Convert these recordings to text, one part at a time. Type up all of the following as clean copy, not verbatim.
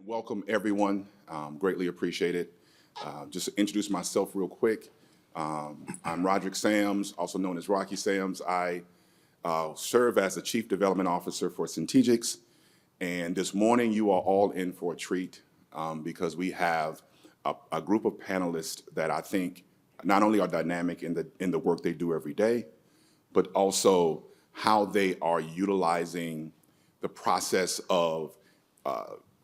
welcome everyone. Greatly appreciate it. Just to introduce myself real quick. I'm Roderick Sams, also known as Rocky Sams. I serve as the Chief Development Officer for Centegix. And this morning you are all in for a treat because we have a group of panelists that I think not only are dynamic in the work they do every day, but also how they are utilizing the process of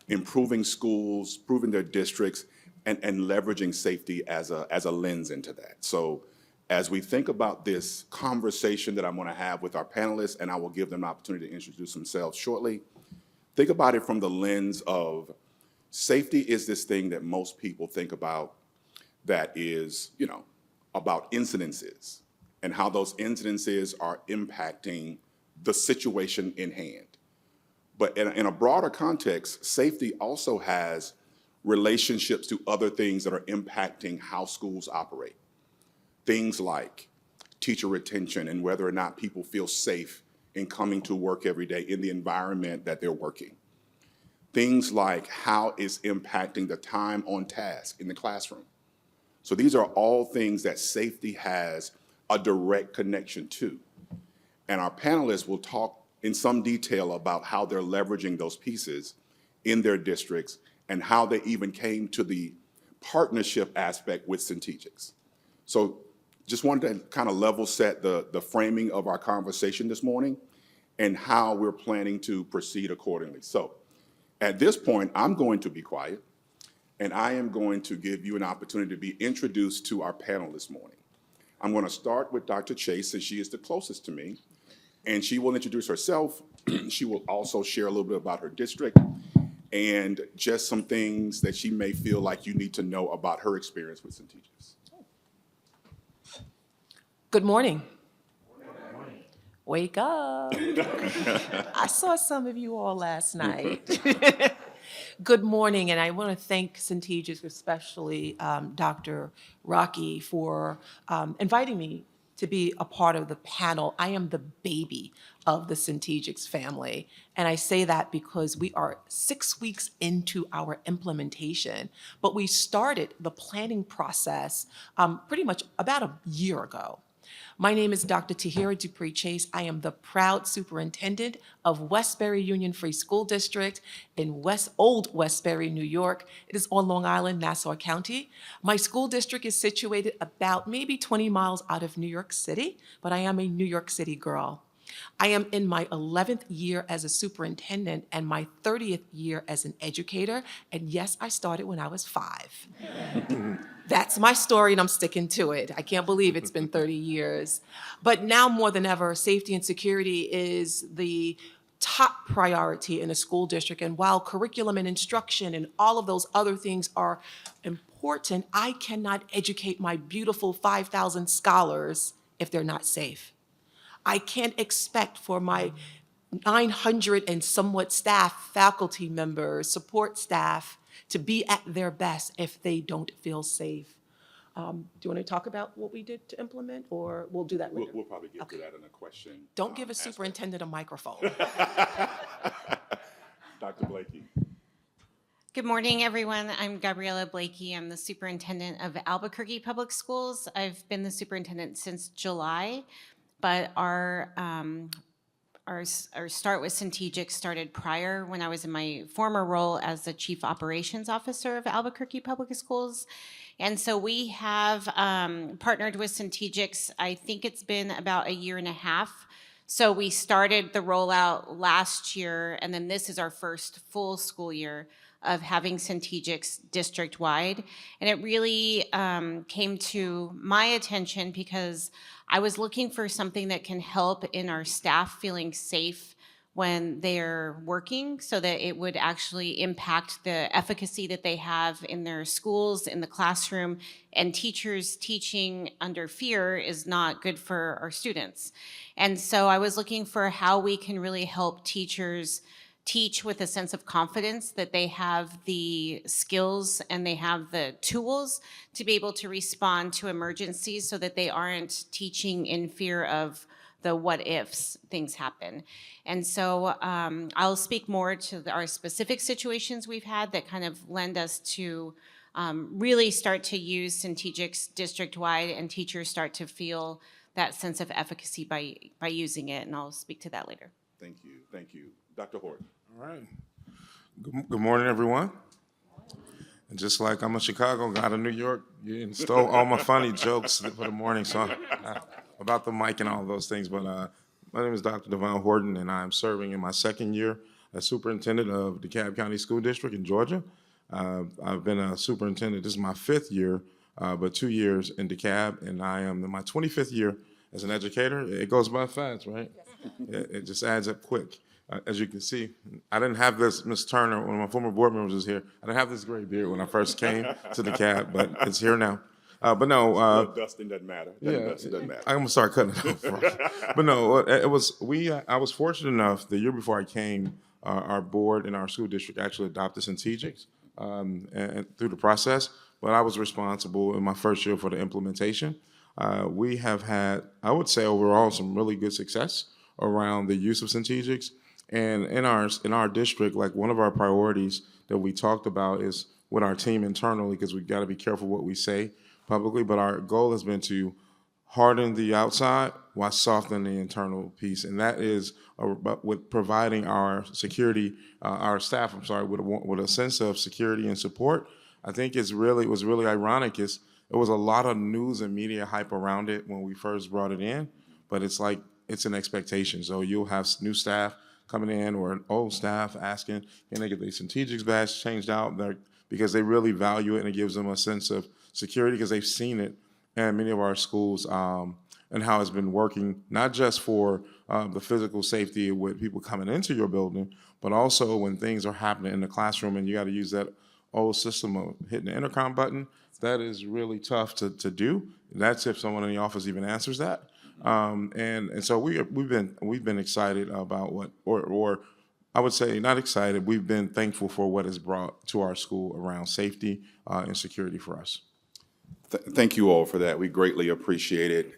improving schools, improving their districts, and leveraging safety as a lens into that. So as we think about this conversation that I'm going to have with our panelists, and I will give them an opportunity to introduce themselves shortly, think about it from the lens of safety is this thing that most people think about that is, about incidences and how those incidences are impacting the situation in hand. But in a broader context, safety also has relationships to other things that are impacting how schools operate. Things like teacher retention and whether or not people feel safe in coming to work every day in the environment that they're working. Things like how it's impacting the time on task in the classroom. So these are all things that safety has a direct connection to. And our panelists will talk in some detail about how they're leveraging those pieces in their districts and how they even came to the partnership aspect with Centegix. So just wanted to kind of level set the framing of our conversation this morning and how we're planning to proceed accordingly. So at this point, I'm going to be quiet and I am going to give you an opportunity to be introduced to our panel this morning. I'm going to start with Dr. Chase, since she is the closest to me, and she will introduce herself. She will also share a little bit about her district and just some things that she may feel like you need to know about her experience with Centegix. Good morning. Good morning. Wake up. I saw some of you all last night. Good morning, and I want to thank Centegix, especially Dr. Rocky, for inviting me to be a part of the panel. I am the baby of the Centegix family, and I say that because we are 6 weeks into our implementation, but we started the planning process pretty much about a year ago. My name is Dr. Tahira Dupree Chase. I am the proud superintendent of Westbury Union Free School District in Old Westbury, New York. It is on Long Island, Nassau County. My school district is situated about maybe 20 miles out of New York City, but I am a New York City girl. I am in my 11th year as a superintendent and my 30th year as an educator. And yes, I started when I was 5. That's my story and I'm sticking to it. I can't believe it's been 30 years. But now more than ever, safety and security is the top priority in a school district. And while curriculum and instruction and all of those other things are important, I cannot educate my beautiful 5,000 scholars if they're not safe. I can't expect for my 900 and somewhat staff, faculty members, support staff to be at their best if they don't feel safe. Do you want to talk about what we did to implement, or we'll do that later? We'll probably get to that in a question. Don't give a superintendent a microphone. Dr. Blakey. Good morning, everyone. I'm Gabriella Blakey. I'm the superintendent of Albuquerque Public Schools. I've been the superintendent since July, but our start with Centegix started prior when I was in my former role as the Chief Operations Officer of Albuquerque Public Schools. And so we have partnered with Centegix. I think it's been about a year and a half. So we started the rollout last year, and then this is our first full school year of having Centegix district-wide. And it really came to my attention because I was looking for something that can help in our staff feeling safe when they're working, so that it would actually impact the efficacy that they have in their schools, in the classroom, and teachers teaching under fear is not good for our students. And so I was looking for how we can really help teachers teach with a sense of confidence that they have the skills and they have the tools to be able to respond to emergencies, so that they aren't teaching in fear of the what ifs things happen. And so I'll speak more to our specific situations we've had that kind of lend us to really start to use Centegix district-wide, and teachers start to feel that sense of efficacy by using it, and I'll speak to that later. Thank you. Thank you. Dr. Horton. All right. Good morning, everyone. And just like I'm a Chicago guy to New York, you stole all my funny jokes for the morning, so about the mic and all those things. But my name is Dr. Devon Horton, and I'm serving in my second year as superintendent of DeKalb County School District in Georgia. I've been a superintendent. This is my 5th year, but 2 years in DeKalb, and I am in my 25th year as an educator. It goes by fast, right? It just adds up quick. As you can see, I didn't have this, Ms. Turner, one of my former board members was here. I didn't have this gray beard when I first came to DeKalb, but it's here now. But no, Dustin doesn't matter. Dustin doesn't matter. I'm gonna start cutting it off. But no, it was I was fortunate enough the year before I came, our board and our school district actually adopted Centegix and through the process. But I was responsible in my first year for the implementation. We have had, I would say, overall some really good success around the use of Centegix. And in our district, like one of our priorities that we talked about is with our team internally, because we've got to be careful what we say publicly, but our goal has been to harden the outside while softening the internal piece, and that is with providing our security, our staff, with a sense of security and support. I think it was really ironic is there was a lot of news and media hype around it when we first brought it in, but it's like it's an expectation. So you'll have new staff coming in or an old staff asking, can they get their Centegix badge changed out? Because they really value it, and it gives them a sense of security because they've seen it in many of our schools and how it's been working, not just for the physical safety with people coming into your building, but also when things are happening in the classroom and you got to use that old system of hitting the intercom button. That is really tough to do. That's if someone in the office even answers that. And so we've been excited about or I would say not excited. We've been thankful for what it's brought to our school around safety and security for us. Thank you all for that. We greatly appreciate it.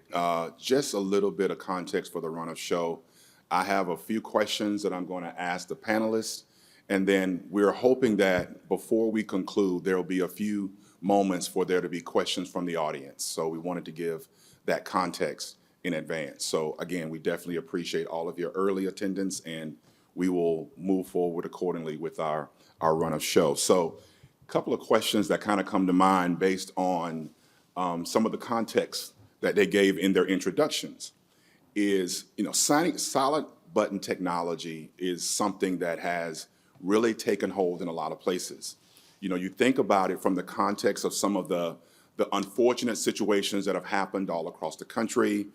Just a little bit of context for the run of show. I have a few questions that I'm going to ask the panelists, and then we're hoping that before we conclude, there will be a few moments for there to be questions from the audience. So we wanted to give that context in advance. So again, we definitely appreciate all of your early attendance, and we will move forward accordingly with our run of show. So a couple of questions that kind of come to mind based on some of the context that they gave in their introductions is, silent button technology is something that has really taken hold in a lot of places. You think about it from the context of some of the unfortunate situations that have happened all across the country,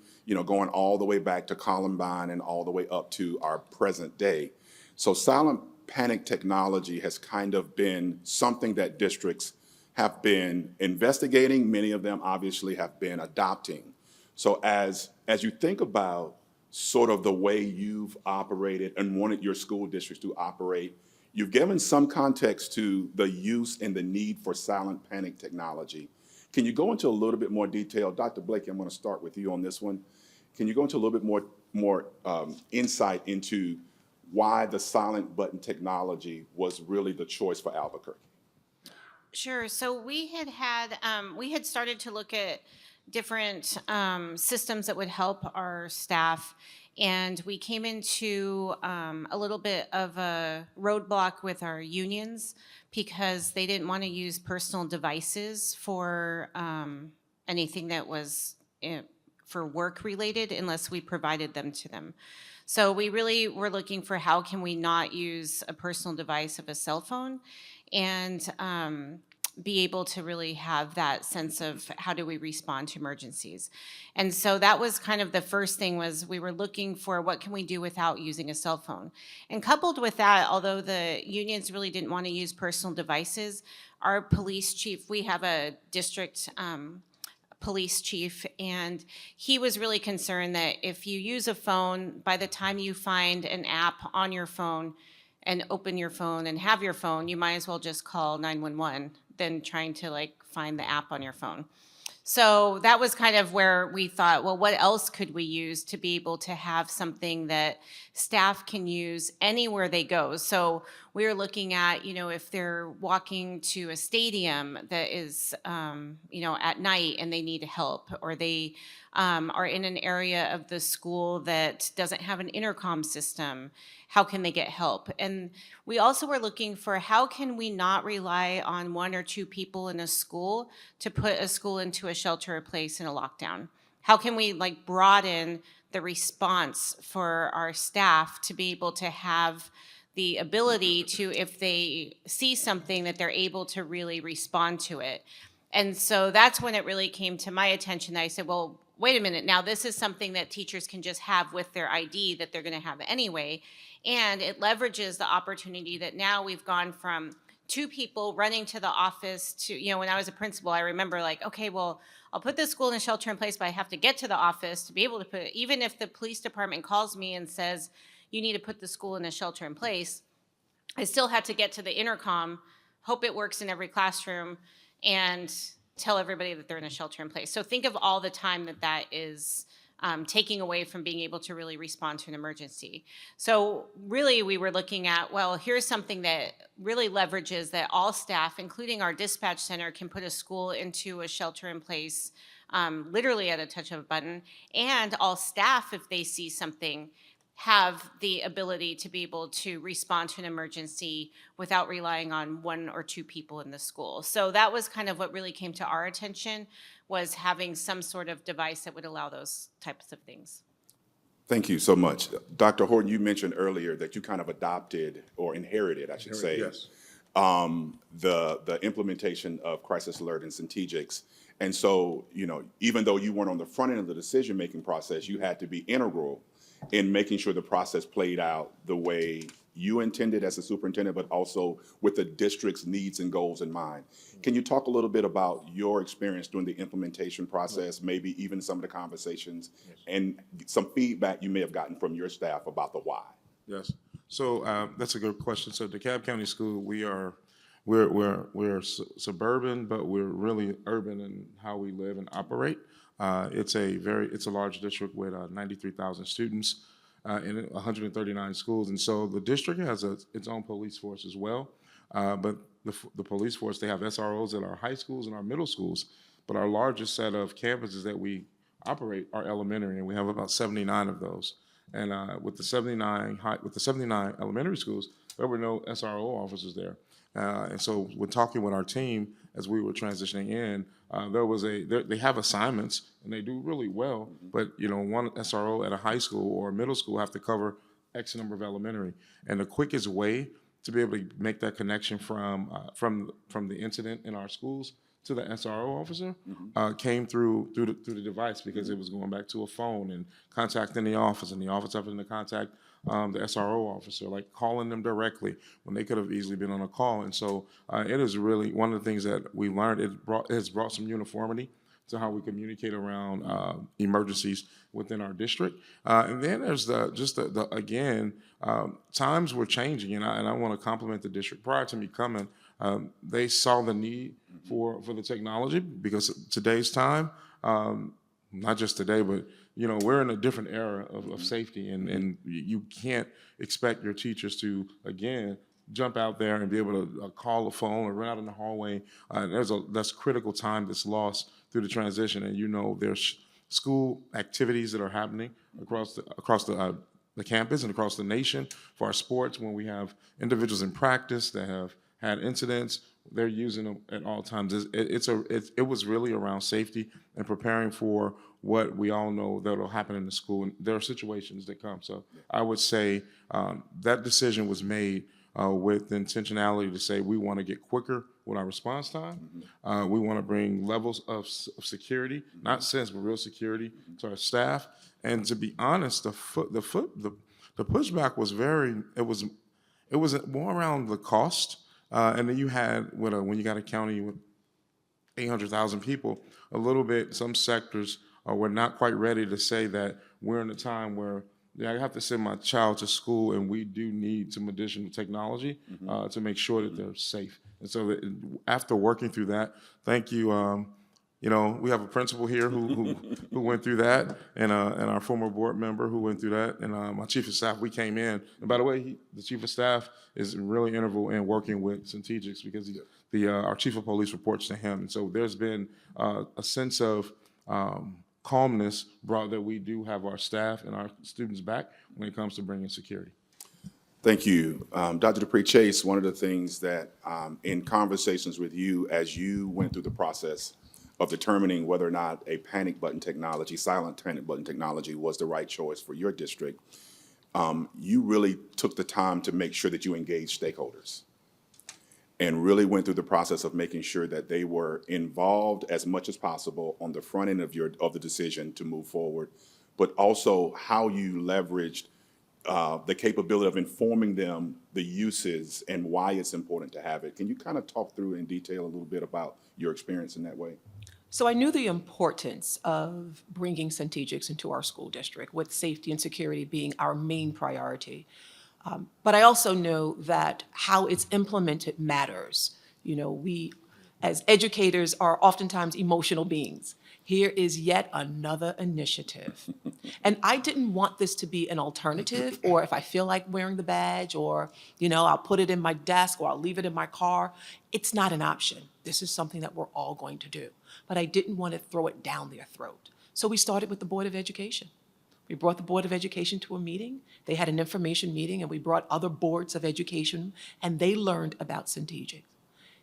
going all the way back to Columbine and all the way up to our present day. So silent panic technology has kind of been something that districts have been investigating. Many of them obviously have been adopting. So as you think about sort of the way you've operated and wanted your school districts to operate, you've given some context to the use and the need for silent panic technology. Can you go into a little bit more detail? Dr. Blakey, I'm going to start with you on this one. Can you go into a little bit more insight into why the silent button technology was really the choice for Albuquerque? Sure. So we had started to look at different systems that would help our staff, and we came into a little bit of a roadblock with our unions because they didn't want to use personal devices for anything that was for work related unless we provided them to them. So we really were looking for how can we not use a personal device of a cell phone and be able to really have that sense of how do we respond to emergencies. And so that was kind of the first thing was we were looking for what can we do without using a cell phone. And coupled with that, although the unions really didn't want to use personal devices, our police chief, we have a district police chief, and he was really concerned that if you use a phone, by the time you find an app on your phone and open your phone and have your phone, you might as well just call 911 than trying to find the app on your phone. So that was kind of where we thought, well, what else could we use to be able to have something that staff can use anywhere they go? So we were looking at, if they're walking to a stadium that is, at night and they need help, or they are in an area of the school that doesn't have an intercom system, how can they get help? And we also were looking for, how can we not rely on one or two people in a school to put a school into a shelter in place in a lockdown? How can we broaden the response for our staff to be able to have the ability to, if they see something, that they're able to really respond to it? And so that's when it really came to my attention that I said, well, wait a minute, now this is something that teachers can just have with their ID that they're going to have anyway. And it leverages the opportunity that now we've gone from two people running to the office to, when I was a principal, I remember okay, well, I'll put this school in a shelter in place, but I have to get to the office to be able to put it. Even if the police department calls me and says, you need to put the school in a shelter in place, I still had to get to the intercom, hope it works in every classroom, and tell everybody that they're in a shelter in place. So think of all the time that is taking away from being able to really respond to an emergency. So really we were looking at, well, here's something that really leverages that all staff, including our dispatch center, can put a school into a shelter in place literally at a touch of a button. And all staff, if they see something, have the ability to be able to respond to an emergency without relying on one or two people in the school. So that was kind of what really came to our attention, was having some sort of device that would allow those types of things. Thank you so much. Dr. Horton, you mentioned earlier that you kind of adopted, or inherited, I should say, Yes. the implementation of crisis alert and strategics. And so, even though you weren't on the front end of the decision-making process, you had to be integral in making sure the process played out the way you intended as a superintendent, but also with the district's needs and goals in mind. Can you talk a little bit about your experience during the implementation process, maybe even some of the conversations and some feedback you may have gotten from your staff about the why? Yes. So that's a good question. So DeKalb County School, we're suburban, but we're really urban in how we live and operate. It's a large district with 93,000 students in 139 schools, and so the district has its own police force as well. But the police force, they have SROs at our high schools and our middle schools. But our largest set of campuses that we operate are elementary, and we have about 79 of those. And with the 79 elementary schools, there were no SRO officers there. And so when talking with our team as we were transitioning in, they have assignments and they do really well, but one SRO at a high school or a middle school have to cover X number of elementary. And the quickest way to be able to make that connection from the incident in our schools to the SRO officer came through the device, because it was going back to a phone and contacting the office, and the office having to contact the SRO officer, calling them directly when they could have easily been on a call. And so it is really one of the things that we learned. It has brought some uniformity to how we communicate around emergencies within our district. And then there's times were changing, and I want to compliment the district. Prior to me coming, they saw the need for the technology, because today's time, not just today, but we're in a different era of safety, and you can't expect your teachers to, again, jump out there and be able to call a phone or run out in the hallway. That's critical time that's lost through the transition. And there's school activities that are happening across the campus and across the nation for our sports. When we have individuals in practice that have had incidents, they're using them at all times. It was really around safety and preparing for what we all know that will happen in the school. And there are situations that come. So I would say that decision was made with the intentionality to say we want to get quicker with our response time. We want to bring levels of security, not sense, but real security to our staff. And to be honest, the pushback was it was more around the cost. And then you had, when you got a county with 800,000 people, a little bit, some sectors were not quite ready to say that we're in a time where I have to send my child to school, and we do need some additional technology to make sure that they're safe. And so after working through that, thank you, We have a principal here who went through that, and our former board member who went through that, and my chief of staff. We came in, and by the way, the chief of staff is really integral in working with Centegix because our chief of police reports to him, and so there's been a sense of calmness brought that we do have our staff and our students back when it comes to bringing security. Thank you. Dr. Dupree Chase, one of the things that in conversations with you as you went through the process of determining whether or not a panic button technology, silent panic button technology was the right choice for your district, you really took the time to make sure that you engaged stakeholders and really went through the process of making sure that they were involved as much as possible on the front end of the decision to move forward, but also how you leveraged the capability of informing them the uses and why it's important to have it. Can you kind of talk through in detail a little bit about your experience in that way? So I knew the importance of bringing Centegix into our school district, with safety and security being our main priority. But I also know that how it's implemented matters. We, as educators, are oftentimes emotional beings. Here is yet another initiative. And I didn't want this to be an alternative, or if I feel like wearing the badge, or, I'll put it in my desk, or I'll leave it in my car. It's not an option. This is something that we're all going to do. But I didn't want to throw it down their throat. So we started with the Board of Education. We brought the Board of Education to a meeting. They had an information meeting, and we brought other boards of education, and they learned about Centegix.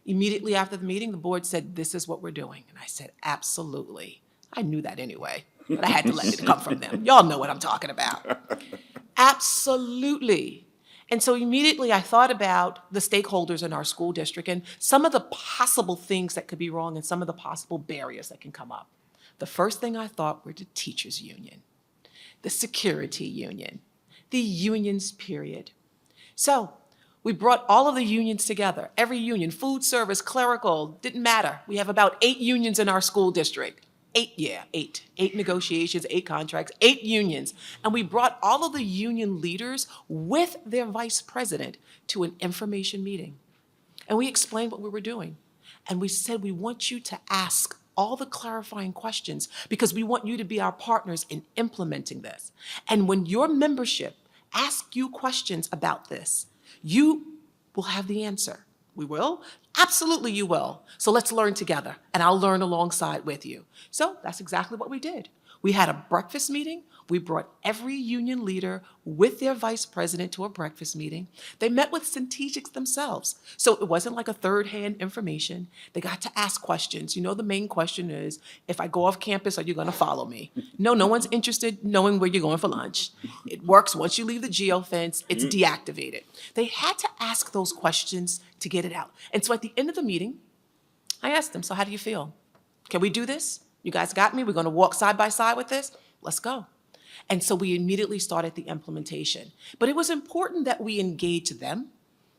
Immediately after the meeting, the board said, "This is what we're doing." And I said, "Absolutely." I knew that anyway, but I had to let it come from them. Y'all know what I'm talking about. Absolutely. And so immediately I thought about the stakeholders in our school district and some of the possible things that could be wrong and some of the possible barriers that can come up. The first thing I thought were the teachers' union, the security union, the unions, period. So we brought all of the unions together, every union, food service, clerical, didn't matter. We have about 8 unions in our school district. 8 negotiations, 8 contracts, 8 unions. And we brought all of the union leaders with their vice president to an information meeting. And we explained what we were doing. And we said, we want you to ask all the clarifying questions because we want you to be our partners in implementing this. And when your membership asks you questions about this, you will have the answer. We will? Absolutely you will. So let's learn together, and I'll learn alongside with you. So that's exactly what we did. We had a breakfast meeting. We brought every union leader with their vice president to a breakfast meeting. They met with Centegix themselves. So it wasn't like a third-hand information. They got to ask questions. The main question is, if I go off campus, are you going to follow me? No one's interested in knowing where you're going for lunch. It works once you leave the geofence, it's deactivated. They had to ask those questions to get it out. And so at the end of the meeting, I asked them, so how do you feel? Can we do this? You guys got me? We're going to walk side by side with this? Let's go. And so we immediately started the implementation. But it was important that we engage them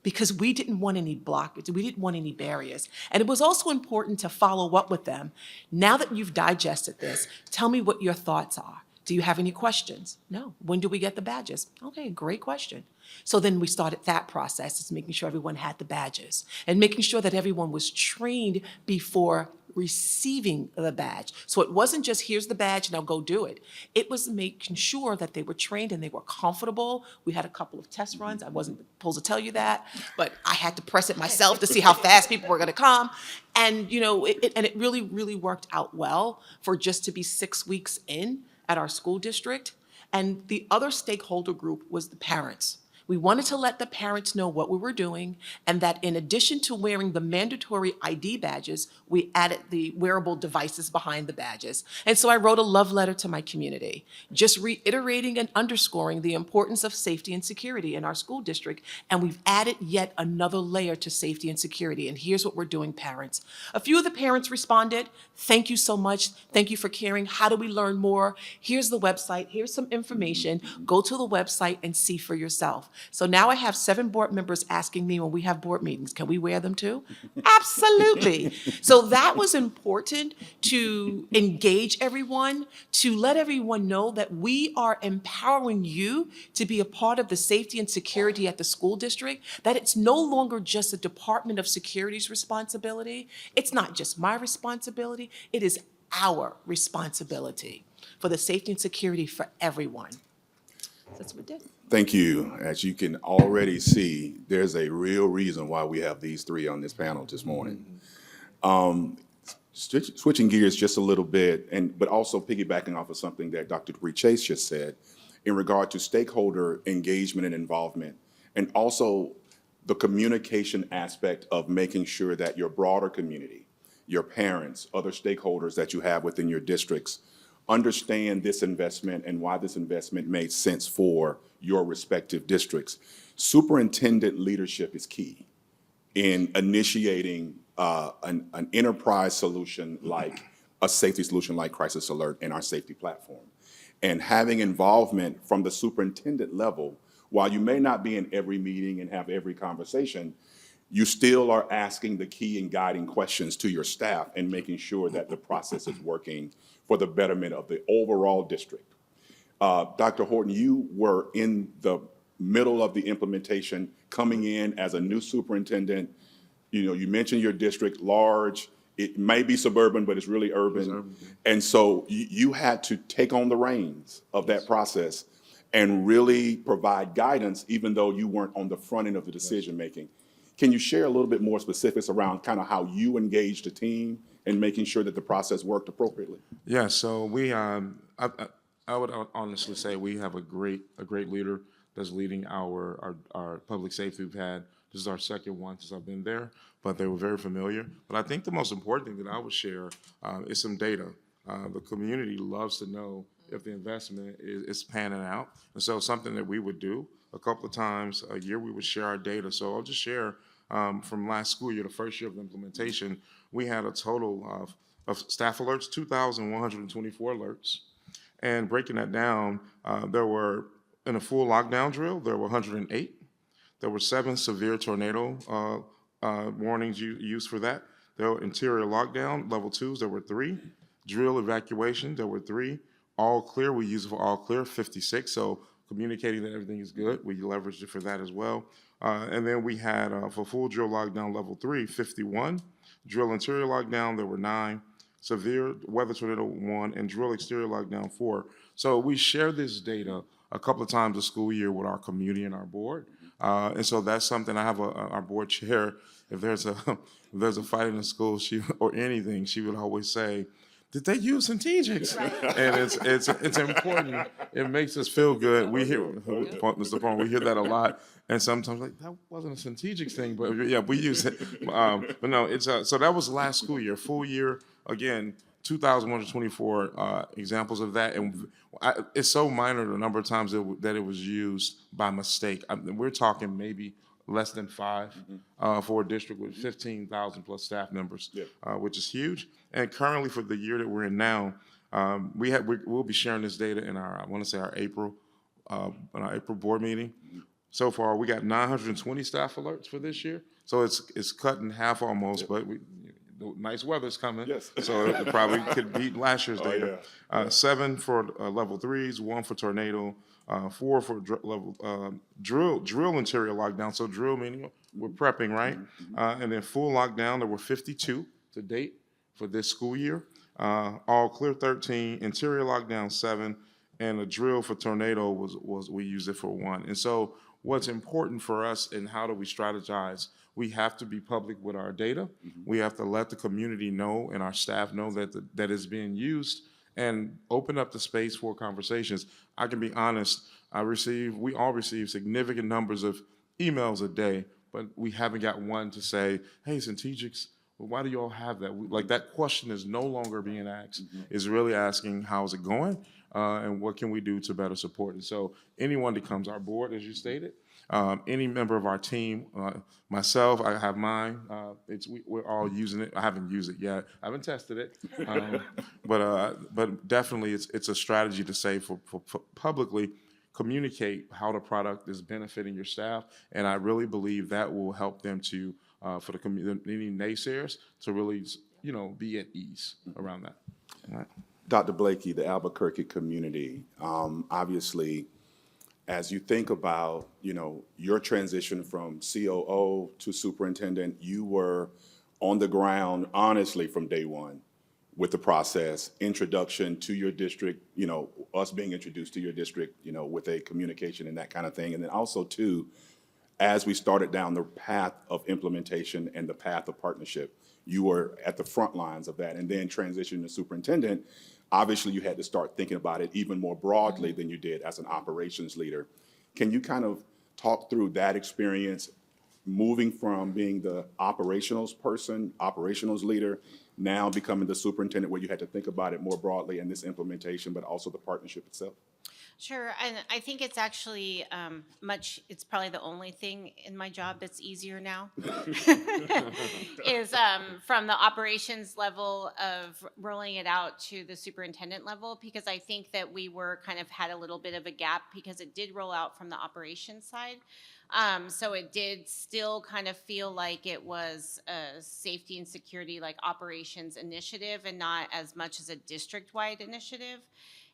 because we didn't want any blockage. We didn't want any barriers. And it was also important to follow up with them. Now that you've digested this, tell me what your thoughts are. Do you have any questions? No. When do we get the badges? Okay, great question. So then we started that process, is making sure everyone had the badges and making sure that everyone was trained before receiving the badge. So it wasn't just, here's the badge, now go do it. It was making sure that they were trained and they were comfortable. We had a couple of test runs. I wasn't supposed to tell you that, but I had to press it myself to see how fast people were going to come. And, it really, really worked out well for just to be 6 weeks in at our school district. And the other stakeholder group was the parents. We wanted to let the parents know what we were doing and that in addition to wearing the mandatory ID badges, we added the wearable devices behind the badges. And so I wrote a love letter to my community, just reiterating and underscoring the importance of safety and security in our school district. And we've added yet another layer to safety and security. And here's what we're doing, parents. A few of the parents responded, "Thank you so much. Thank you for caring. How do we learn more? Here's the website. Here's some information. Go to the website and see for yourself." So now I have 7 board members asking me when we have board meetings, can we wear them too? Absolutely. So that was important to engage everyone, to let everyone know that we are empowering you to be a part of the safety and security at the school district, that it's no longer just a Department of Security's responsibility. It's not just my responsibility. It is our responsibility for the safety and security for everyone. That's what we did. Thank you. As you can already see, there's a real reason why we have these three on this panel this morning. Switching gears just a little bit, but also piggybacking off of something that Dr. Dupree Chase just said in regard to stakeholder engagement and involvement, and also the communication aspect of making sure that your broader community, your parents, other stakeholders that you have within your districts understand this investment and why this investment made sense for your respective districts. Superintendent leadership is key in initiating an enterprise solution like a safety solution like Crisis Alert and our safety platform. And having involvement from the superintendent level, while you may not be in every meeting and have every conversation, you still are asking the key and guiding questions to your staff and making sure that the process is working for the betterment of the overall district. Dr. Horton, you were in the middle of the implementation, coming in as a new superintendent. You know, you mentioned your district, large. It may be suburban, but it's really urban. And so you had to take on the reins of that process and really provide guidance, even though you weren't on the front end of the decision making. Can you share a little bit more specifics around kind of how you engaged the team and making sure that the process worked appropriately? Yeah, so we, I would honestly say we have a great leader that's leading our public safety we've had. This is our second one since I've been there, but they were very familiar. But I think the most important thing that I would share is some data. The community loves to know if the investment is panning out. And so something that we would do a couple of times a year, we would share our data. So I'll just share from last school year, the first year of implementation, we had a total of staff alerts, 2,124 alerts. And breaking that down, there were, in a full lockdown drill, there were 108. There were 7 severe tornado warnings used for that. There were interior lockdown, level 2s, there were 3. Drill evacuation, there were 3. All clear, we use it for all clear, 56. So communicating that everything is good, we leveraged it for that as well. And then we had, for full drill lockdown level 3, 51. Drill interior lockdown, there were 9. Severe weather tornado 1, and drill exterior lockdown 4. So we share this data a couple of times a school year with our community and our board. And so that's something I have our board chair. If there's a fight in the school, or anything, she would always say, "Did they use strategics?" And it's important. It makes us feel good. We hear Mr. Brown, we hear that a lot, and sometimes like that wasn't a strategics thing, but yeah, we use it. But no, it's so that was last school year, full year again. 2,124 examples of that, and it's so minor the number of times that it was used by mistake. We're talking maybe less than 5 for a district with 15,000 plus staff members, which is huge. And currently, for the year that we're in now, we'll be sharing this data in our our April board meeting. So far, we got 920 staff alerts for this year, so it's cut in half almost, but the nice weather's coming, so it probably could beat last year's data. 7 for level 3s, 1 for tornado, 4 for drill interior lockdown. So drill meaning we're prepping, right? And then full lockdown, there were 52 to date for this school year. All clear 13, interior lockdown 7, and a drill for tornado was we used it for 1. And so what's important for us and how do we strategize? We have to be public with our data. We have to let the community know and our staff know that it's being used, and open up the space for conversations. I can be honest, we all receive significant numbers of emails a day, but we haven't got one to say, "Hey, strategics, well, why do you all have that?" Like that question is no longer being asked. It's really asking, how's it going? And what can we do to better support it? So anyone that comes our board, as you stated, any member of our team, myself, I have mine. We're all using it. I haven't used it yet. I haven't tested it, but definitely it's a strategy to say for publicly communicate how the product is benefiting your staff, and I really believe that will help them to for the community naysayers to really be at ease around that. All right. Dr. Blakey, the Albuquerque community, obviously, as you think about, your transition from COO to superintendent, you were on the ground, honestly, from day one, with the process, introduction to your district, us being introduced to your district, with a communication and that kind of thing. And then also too, as we started down the path of implementation and the path of partnership, you were at the front lines of that, and then transitioning to superintendent, obviously you had to start thinking about it even more broadly than you did as an operations leader. Can you kind of talk through that experience, moving from being the operationals person, operationals leader, now becoming the superintendent, where you had to think about it more broadly in this implementation, but also the partnership itself? Sure, and I think it's actually it's probably the only thing in my job that's easier now, is from the operations level of rolling it out to the superintendent level, because I think that we were kind of had a little bit of a gap because it did roll out from the operations side. So it did still kind of feel like it was a safety and security, like operations initiative, and not as much as a district-wide initiative.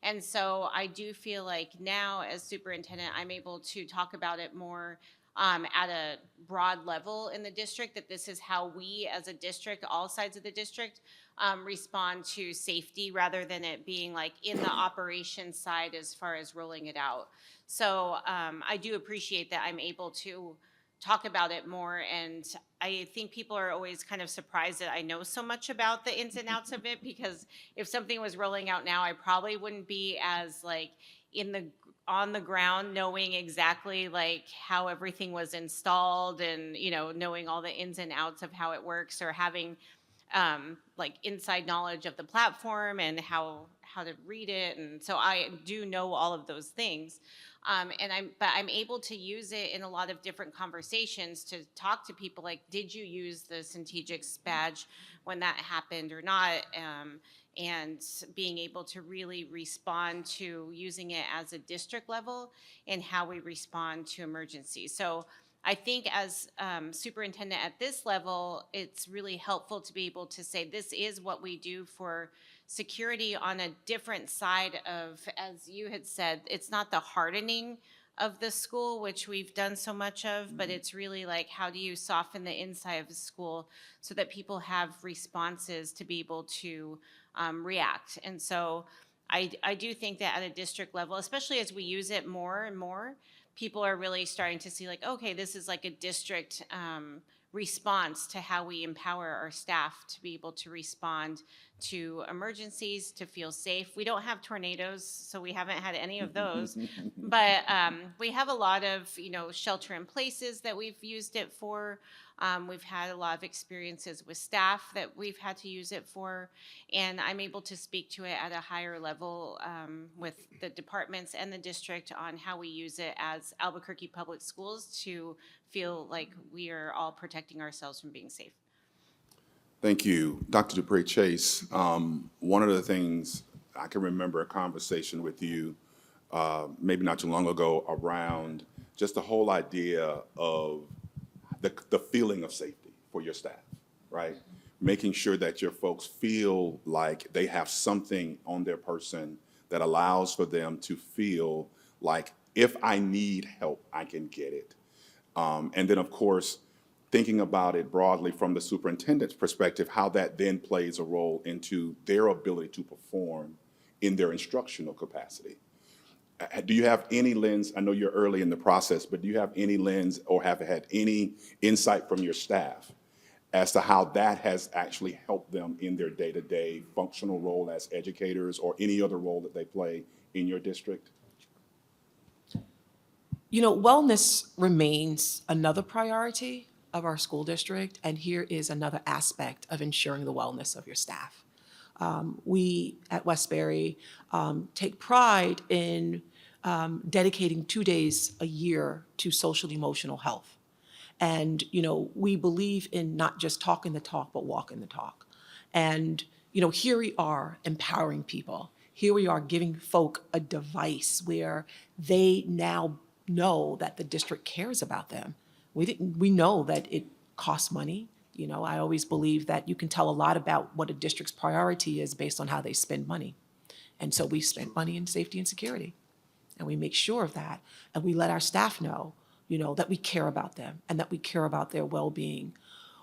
And so I do feel like now as superintendent, I'm able to talk about it more at a broad level in the district, that this is how we as a district, all sides of the district, respond to safety, rather than it being like in the operations side as far as rolling it out. So I do appreciate that I'm able to talk about it more, and I think people are always kind of surprised that I know so much about the ins and outs of it, because if something was rolling out now, I probably wouldn't be as like on the ground knowing exactly like how everything was installed, and knowing all the ins and outs of how it works, or having like inside knowledge of the platform and how to read it. And so I do know all of those things. But I'm able to use it in a lot of different conversations to talk to people like, did you use the Centegix badge when that happened or not? And being able to really respond to using it as a district level and how we respond to emergencies. So I think as superintendent at this level, it's really helpful to be able to say, this is what we do for security on a different side of, as you had said, it's not the hardening of the school, which we've done so much of, but it's really like, how do you soften the inside of the school so that people have responses to be able to react. And so I do think that at a district level, especially as we use it more and more, people are really starting to see like, okay, this is like a district response to how we empower our staff to be able to respond to emergencies, to feel safe. We don't have tornadoes, so we haven't had any of those, but we have a lot of, shelter in places that we've used it for. We've had a lot of experiences with staff that we've had to use it for, and I'm able to speak to it at a higher level with the departments and the district on how we use it as Albuquerque Public Schools to feel like we are all protecting ourselves from being safe. Thank you. Dr. Dupree Chase, one of the things I can remember a conversation with you maybe not too long ago around just the whole idea of the feeling of safety for your staff, right? Making sure that your folks feel like they have something on their person that allows for them to feel like, if I need help, I can get it. And then, of course, thinking about it broadly from the superintendent's perspective, how that then plays a role into their ability to perform in their instructional capacity. Do you have any lens, I know you're early in the process, but do you have any lens or have had any insight from your staff as to how that has actually helped them in their day-to-day functional role as educators or any other role that they play in your district? Wellness remains another priority of our school district, and here is another aspect of ensuring the wellness of your staff. We at Westbury take pride in dedicating 2 days a year to social emotional health. And, we believe in not just talking the talk, but walking the talk. And, here we are empowering people. Here we are giving folk a device where they now know that the district cares about them. We know that it costs money. I always believe that you can tell a lot about what a district's priority is based on how they spend money. And so we spend money in safety and security, and we make sure of that. And we let our staff know, that we care about them and that we care about their well-being.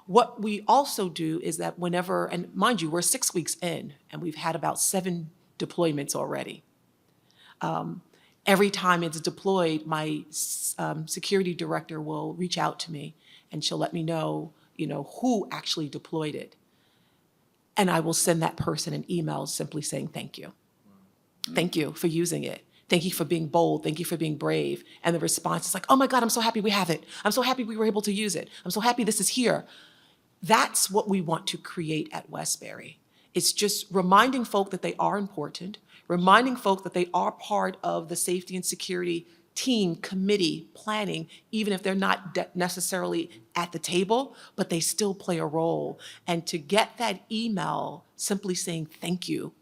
What we also do is that whenever, and mind you, we're 6 weeks in, and we've had about 7 deployments already. Every time it's deployed, my security director will reach out to me, and she'll let me know, who actually deployed it. And I will send that person an email simply saying, thank you. Thank you for using it. Thank you for being bold. Thank you for being brave. And the response is like, oh my God, I'm so happy we have it. I'm so happy we were able to use it. I'm so happy this is here. That's what we want to create at Westbury. It's just reminding folk that they are important, reminding folk that they are part of the safety and security team, committee, planning, even if they're not necessarily at the table, but they still play a role. And to get that email simply saying thank you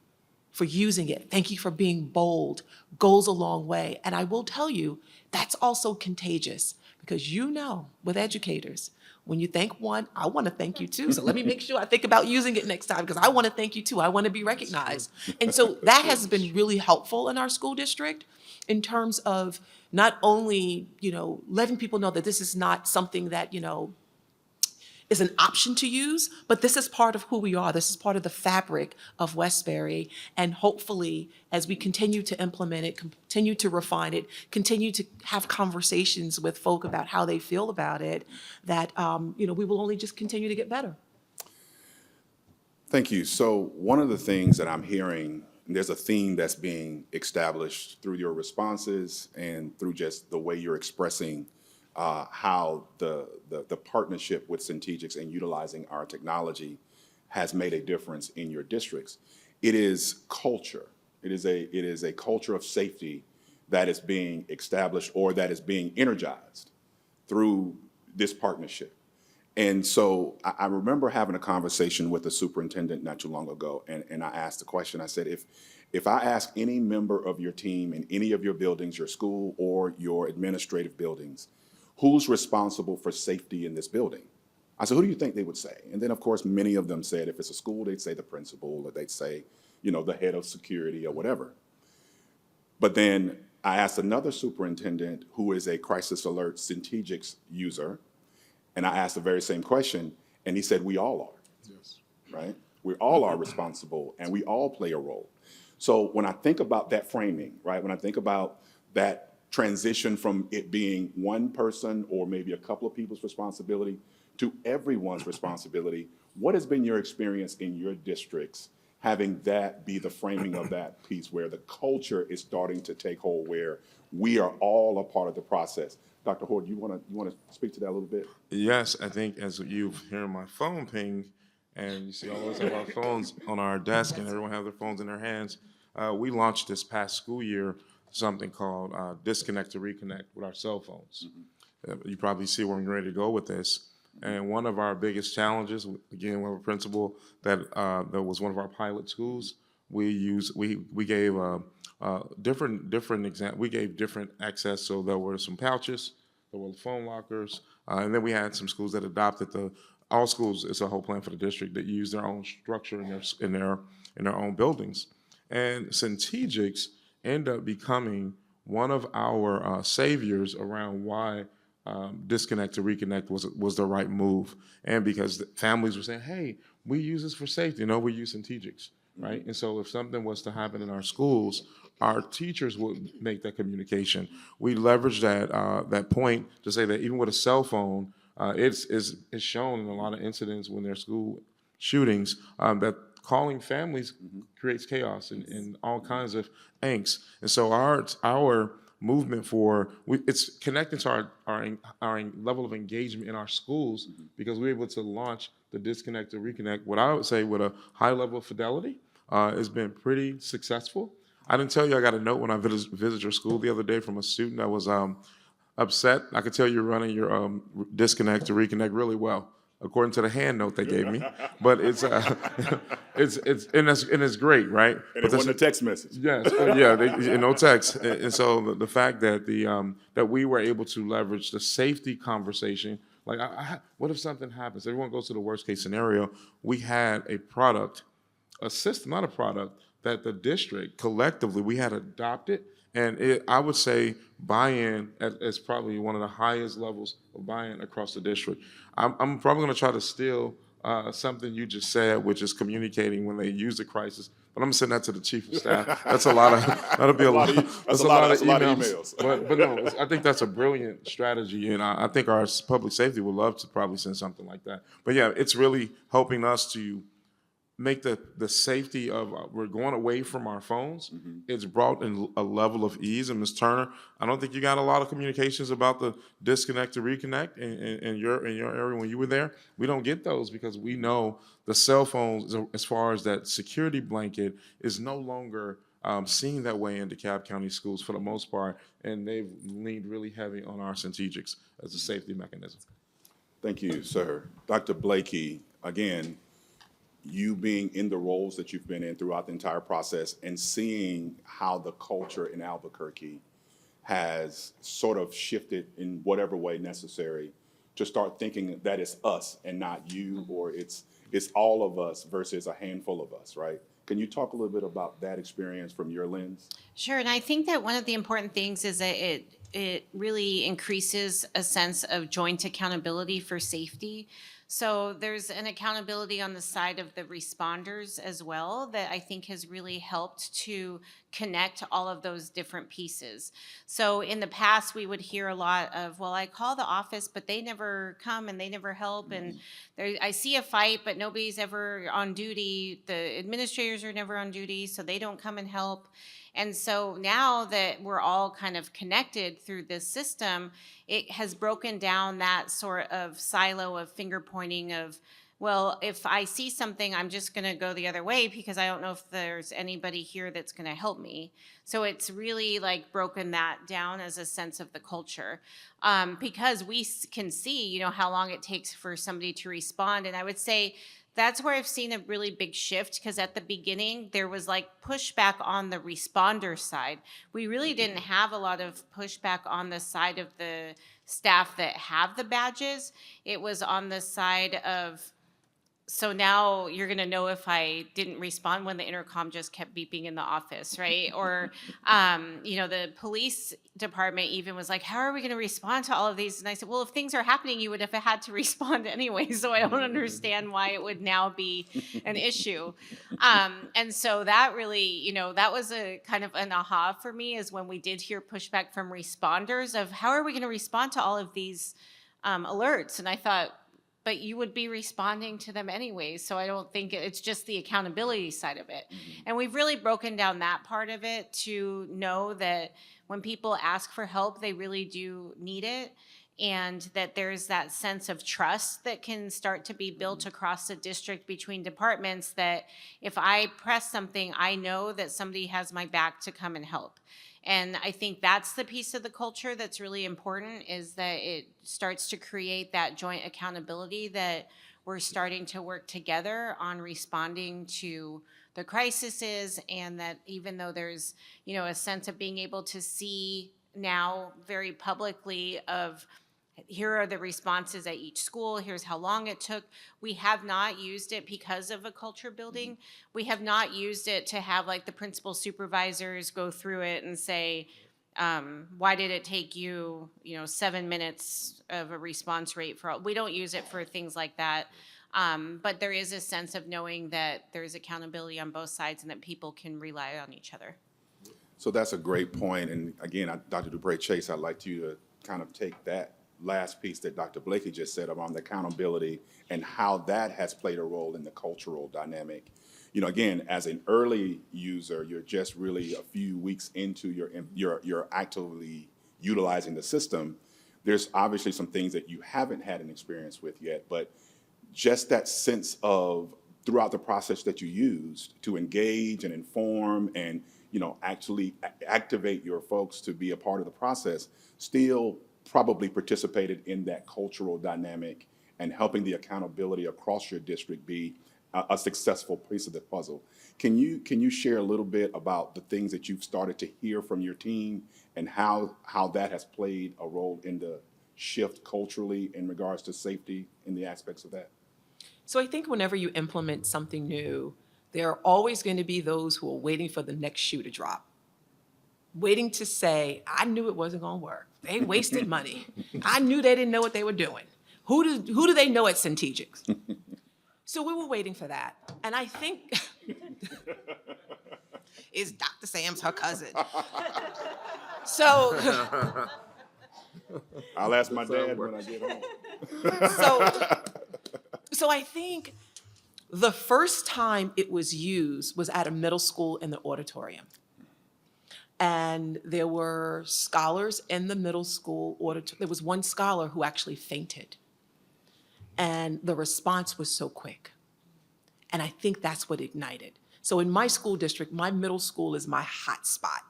for using it, thank you for being bold, goes a long way. And I will tell you, that's also contagious, because with educators, when you thank one, I want to thank you too. So let me make sure I think about using it next time, because I want to thank you too. I want to be recognized. And so that has been really helpful in our school district in terms of not only, letting people know that this is not something that, is an option to use, but this is part of who we are. This is part of the fabric of Westbury. And hopefully, as we continue to implement it, continue to refine it, continue to have conversations with folk about how they feel about it, that, we will only just continue to get better. Thank you. So one of the things that I'm hearing, and there's a theme that's being established through your responses and through just the way you're expressing how the partnership with Centegix and utilizing our technology has made a difference in your districts. It is culture. It is a culture of safety that is being established or that is being energized through this partnership. And so I remember having a conversation with the superintendent not too long ago, and I asked the question. I said, if I ask any member of your team in any of your buildings, your school or your administrative buildings, who's responsible for safety in this building? I said, who do you think they would say? And then, of course, many of them said, if it's a school, they'd say the principal, or they'd say, the head of security or whatever. But then I asked another superintendent who is a crisis alert Centegix user, and I asked the very same question, and he said, we all are. Yes. Right? We all are responsible, and we all play a role. So when I think about that framing, right, when I think about that transition from it being one person or maybe a couple of people's responsibility to everyone's responsibility, what has been your experience in your districts having that be the framing of that piece where the culture is starting to take hold, where we are all a part of the process? Dr. Horton, you want to speak to that a little bit? Yes, I think as you hear my phone ping, and you see all those of our phones on our desk, and everyone have their phones in their hands, we launched this past school year something called Disconnect to Reconnect with our cell phones. You probably see where I'm ready to go with this. And one of our biggest challenges, again, we have a principal that was one of our pilot schools. We gave we gave different access. So there were some pouches, there were phone lockers, and then we had some schools that adopted all schools. It's a whole plan for the district that use their own structure in their own buildings. And Centegix end up becoming one of our saviors around why Disconnect to Reconnect was the right move. And because families were saying, hey, we use this for safety. We use Centegix, right? And so if something was to happen in our schools, our teachers would make that communication. We leverage that point to say that even with a cell phone, it's shown in a lot of incidents when there's school shootings that calling families creates chaos and all kinds of angst. And so our movement it's connecting to our level of engagement in our schools, because we're able to launch the Disconnect to Reconnect, what I would say with a high level of fidelity, has been pretty successful. I didn't tell you, I got a note when I visited your school the other day from a student that was upset. I could tell you're running your Disconnect to Reconnect really well, according to the hand note they gave me. But it's great, right? And it wasn't a text message. Yes, no text. And so the fact that that we were able to leverage the safety conversation, like what if something happens? Everyone goes to the worst case scenario. We had a system, not a product, that the district collectively we had adopted And I would say buy-in is probably one of the highest levels of buy-in across the district. I'm probably going to try to steal something you just said, which is communicating when they use the crisis. But I'm gonna send that to the chief of staff. That's a lot of, that'll be a lot, that's a lot of emails. But no, I think that's a brilliant strategy, and I think our public safety would love to probably send something like that. But yeah, it's really helping us to make the safety of, we're going away from our phones. It's brought in a level of ease. And Ms. Turner, I don't think you got a lot of communications about the disconnect to reconnect in your area when you were there. We don't get those because we know the cell phones, as far as that security blanket, is no longer seen that way in DeKalb County schools for the most part, and they've leaned really heavy on our strategics as a safety mechanism. Thank you, sir. Dr. Blakey, again, you being in the roles that you've been in throughout the entire process and seeing how the culture in Albuquerque has sort of shifted in whatever way necessary to start thinking that it's us and not you, or it's all of us versus a handful of us, right? Can you talk a little bit about that experience from your lens? Sure, and I think that one of the important things is that it really increases a sense of joint accountability for safety. So there's an accountability on the side of the responders as well that I think has really helped to connect all of those different pieces. So in the past, we would hear a lot of, well, I call the office, but they never come and they never help. And I see a fight, but nobody's ever on duty. The administrators are never on duty, so they don't come and help. And so now that we're all kind of connected through this system, it has broken down that sort of silo of finger pointing of, well, if I see something, I'm just going to go the other way because I don't know if there's anybody here that's going to help me. So it's really like broken that down as a sense of the culture, because we can see, you know, how long it takes for somebody to respond. And I would say that's where I've seen a really big shift, because at the beginning there was like pushback on the responder side. We really didn't have a lot of pushback on the side of the staff that have the badges. It was on the side of, so now you're going to know if I didn't respond when the intercom just kept beeping in the office, right? Or, you know, the police department even was like, how are we going to respond to all of these? And I said, well, if things are happening, you would have had to respond anyway. So I don't understand why it would now be an issue. And so that really, you know, that was a kind of an aha for me, is when we did hear pushback from responders of how are we going to respond to all of these alerts? And I thought, but you would be responding to them anyways. So I don't think it's just the accountability side of it. And we've really broken down that part of it to know that when people ask for help, they really do need it. And that there's that sense of trust that can start to be built across the district between departments, that if I press something, I know that somebody has my back to come and help. And I think that's the piece of the culture that's really important, is that it starts to create that joint accountability, that we're starting to work together on responding to the crises, and that even though there's, you know, a sense of being able to see now very publicly of, here are the responses at each school, here's how long it took. We have not used it because of a culture building. We have not used it to have like the principal supervisors go through it and say, why did it take you, 7 minutes of a response rate for all? We don't use it for things like that. But there is a sense of knowing that there's accountability on both sides and that people can rely on each other. So that's a great point. And again, Dr. Dupree Chase, I'd like you to kind of take that last piece that Dr. Blakey just said around the accountability and how that has played a role in the cultural dynamic. Again, as an early user, you're just really a few weeks into you're actively utilizing the system. There's obviously some things that you haven't had an experience with yet, but just that sense of throughout the process that you used to engage and inform and actually activate your folks to be a part of the process, still probably participated in that cultural dynamic and helping the accountability across your district be a successful piece of the puzzle. Can you share a little bit about the things that you've started to hear from your team and how that has played a role in the shift culturally in regards to safety in the aspects of that? So I think whenever you implement something new, there are always going to be those who are waiting for the next shoe to drop. waiting to say, I knew it wasn't gonna work. They wasted money. I knew they didn't know what they were doing. Who do they know at Centegix? So we were waiting for that. And I think, is Dr. Sams her cousin? So, I'll ask my dad when I get home. so I think the first time it was used was at a middle school in the auditorium. And there were scholars in the middle school auditorium. There was one scholar who actually fainted. And the response was so quick. And I think that's what ignited. So in my school district, my middle school is my hot spot.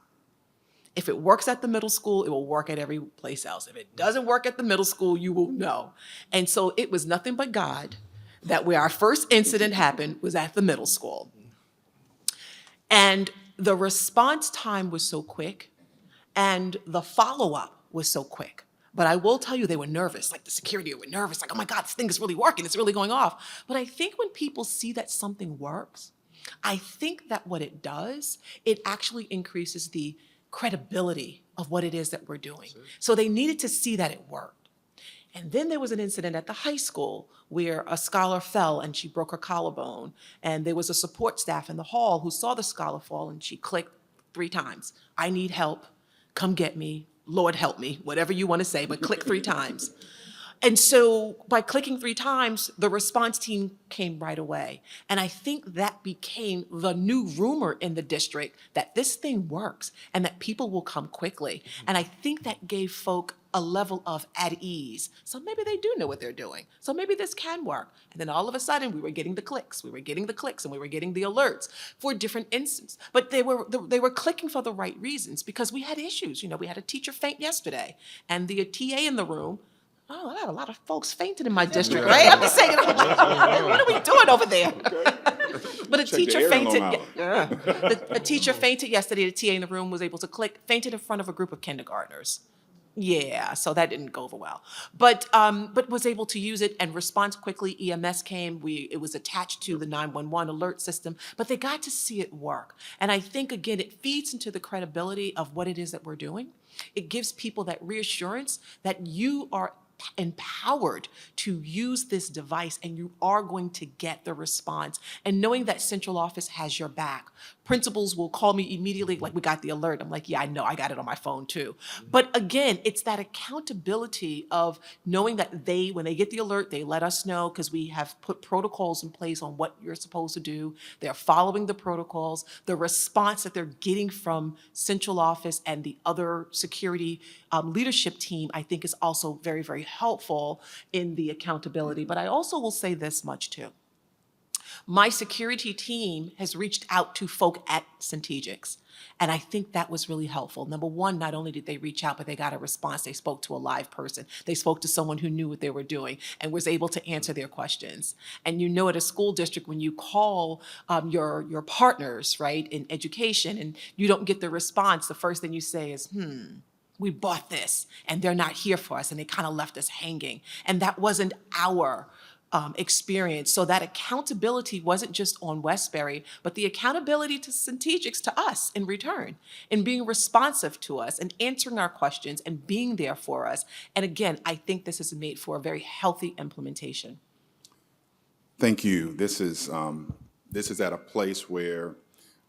If it works at the middle school, it will work at every place else. If it doesn't work at the middle school, you will know. And so it was nothing but God that where our first incident happened was at the middle school. And the response time was so quick and the follow-up was so quick. But I will tell you, they were nervous, like the security were nervous, like, oh my God, this thing is really working, it's really going off. But I think when people see that something works, I think that what it does, it actually increases the credibility of what it is that we're doing. So they needed to see that it worked. And then there was an incident at the high school where a scholar fell and she broke her collarbone. And there was a support staff in the hall who saw the scholar fall and she clicked 3 times. I need help, come get me, Lord help me, whatever you want to say, but click 3 times. And so by clicking 3 times, the response team came right away. And I think that became the new rumor in the district that this thing works and that people will come quickly. And I think that gave folk a level of at ease. So maybe they do know what they're doing. So maybe this can work. And then all of a sudden we were getting the clicks, and we were getting the alerts for different instances. But they were clicking for the right reasons because we had issues. You know, we had a teacher faint yesterday and the TA in the room, oh, I had a lot of folks fainted in my district, right? I'm just saying, what are we doing over there? But a teacher fainted. A teacher fainted yesterday. The TA in the room was able to fainted in front of a group of kindergartners. Yeah, so that didn't go over well. But was able to use it and respond quickly. EMS came. It was attached to the 911 alert system. But they got to see it work. And I think, again, it feeds into the credibility of what it is that we're doing. It gives people that reassurance that you are empowered to use this device and you are going to get the response. And knowing that central office has your back. Principals will call me immediately, like, we got the alert. I'm like, yeah, I know, I got it on my phone too. But again, it's that accountability of knowing that when they get the alert, they let us know because we have put protocols in place on what you're supposed to do. They're following the protocols. The response that they're getting from central office and the other security leadership team, I think is also very, very helpful in the accountability. But I also will say this much too. My security team has reached out to folk at Centegix, and I think that was really helpful. Number one, not only did they reach out, but they got a response. They spoke to a live person. They spoke to someone who knew what they were doing and was able to answer their questions. And you know, at a school district, when you call your partners, right, in education, and you don't get the response, the first thing you say is, we bought this, and they're not here for us, and they kind of left us hanging. And that wasn't our experience. So that accountability wasn't just on Westbury, but the accountability to Centegix, to us in return, and being responsive to us and answering our questions and being there for us. And again, I think this is made for a very healthy implementation. Thank you. This is at a place where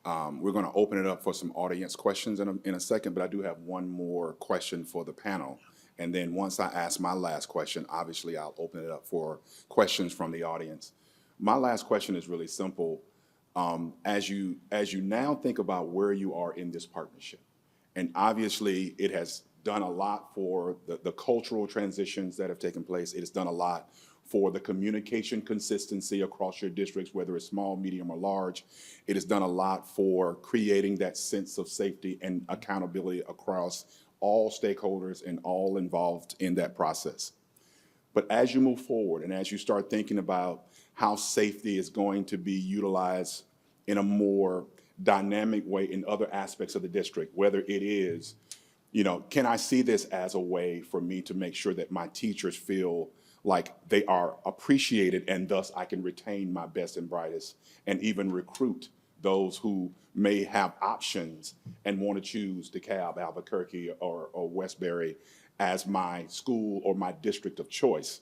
we're going to open it up for some audience questions in a second, but I do have one more question for the panel. And then once I ask my last question, obviously I'll open it up for questions from the audience. My last question is really simple. As you now think about where you are in this partnership, and obviously it has done a lot for the cultural transitions that have taken place. It has done a lot for the communication consistency across your districts, whether it's small, medium, or large. It has done a lot for creating that sense of safety and accountability across all stakeholders and all involved in that process. But as you move forward and as you start thinking about how safety is going to be utilized in a more dynamic way in other aspects of the district, whether it is, can I see this as a way for me to make sure that my teachers feel like they are appreciated and thus I can retain my best and brightest and even recruit those who may have options and want to choose DeKalb, Albuquerque, or Westbury as my school or my district of choice.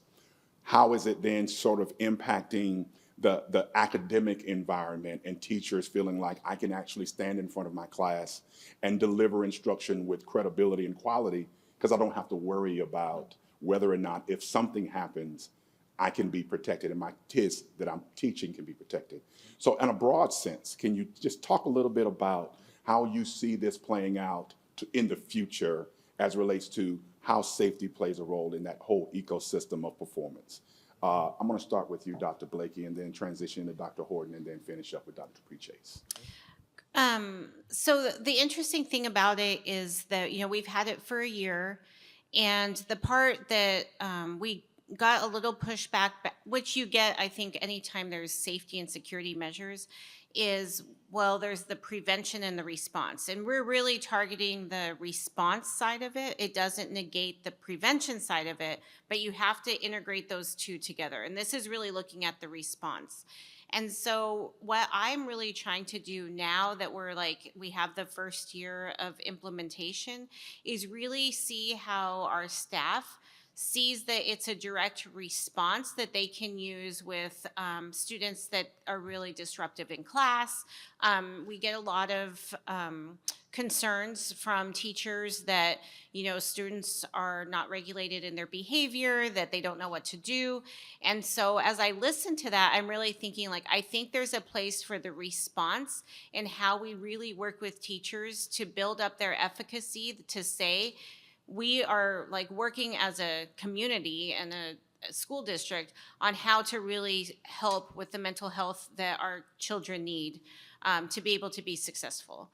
How is it then sort of impacting the academic environment and teachers feeling like I can actually stand in front of my class and deliver instruction with credibility and quality because I don't have to worry about whether or not if something happens, I can be protected and my kids that I'm teaching can be protected. So in a broad sense, can you just talk a little bit about how you see this playing out in the future as it relates to how safety plays a role in that whole ecosystem of performance? I'm going to start with you, Dr. Blakey, and then transition to Dr. Horton, and then finish up with Dr. Dupree Chase. So the interesting thing about it is that, we've had it for a year, and the part that we got a little pushback, which you get, I think, anytime there's safety and security measures, is, well, there's the prevention and the response. And we're really targeting the response side of it. It doesn't negate the prevention side of it, but you have to integrate those two together. And this is really looking at the response. And so what I'm really trying to do now that we have the first year of implementation is really see how our staff sees that it's a direct response that they can use with students that are really disruptive in class. We get a lot of concerns from teachers that, students are not regulated in their behavior, that they don't know what to do. And so as I listen to that, I'm really thinking I think there's a place for the response and how we really work with teachers to build up their efficacy to say, we are working as a community and a school district on how to really help with the mental health that our children need to be able to be successful.